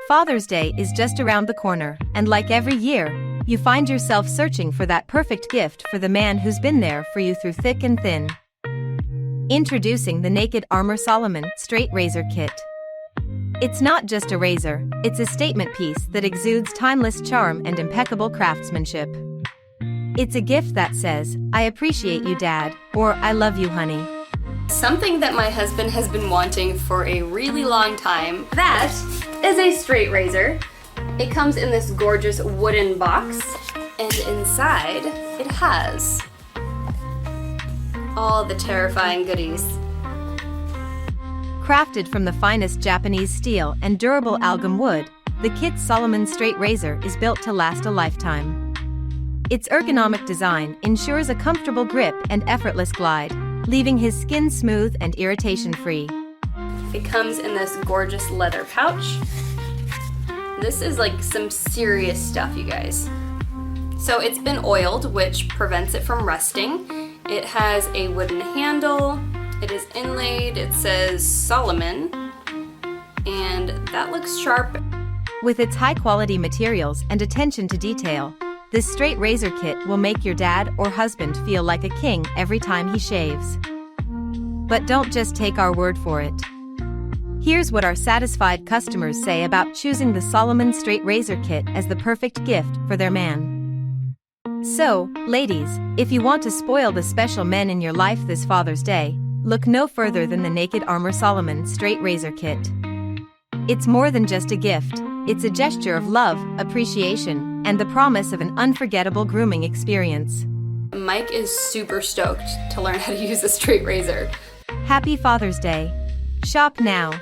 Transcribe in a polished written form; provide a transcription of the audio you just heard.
Father's Day is just around the corner, and like every year, you find yourself searching for that perfect gift for the man who's been there for you through thick and thin. Introducing the nakedarmor Solomon Straight Razor Kit. It's not just a razor, it's a statement piece that exudes timeless charm and impeccable craftsmanship. It's a gift that says, "I appreciate you, Dad," or "I love you, honey." Something that my husband has been wanting for a really long time. That is a straight razor. It comes in this gorgeous wooden box, and inside it has all the terrifying goodies. Crafted from the finest Japanese steel and durable algum wood, the kit's Solomon Straight Razor is built to last a lifetime. Its ergonomic design ensures a comfortable grip and effortless glide, leaving his skin smooth and irritation-free. It comes in this gorgeous leather pouch. This is like some serious stuff, you guys. So it's been oiled, which prevents it from rusting. It has a wooden handle. It is inlaid. It says Solomon, and that looks sharp. With its high-quality materials and attention to detail, this straight razor kit will make your dad or husband feel like a king every time he shaves. But don't just take our word for it. Here's what our satisfied customers say about choosing the Solomon Straight Razor Kit as the perfect gift for their man. So, ladies, if you want to spoil the special men in your life this Father's Day, look no further than the nakedarmor Solomon Straight Razor Kit. It's more than just a gift, it's a gesture of love, appreciation, and the promise of an unforgettable grooming experience. Mike is super stoked to learn how to use a straight razor. Happy Father's Day! Shop now!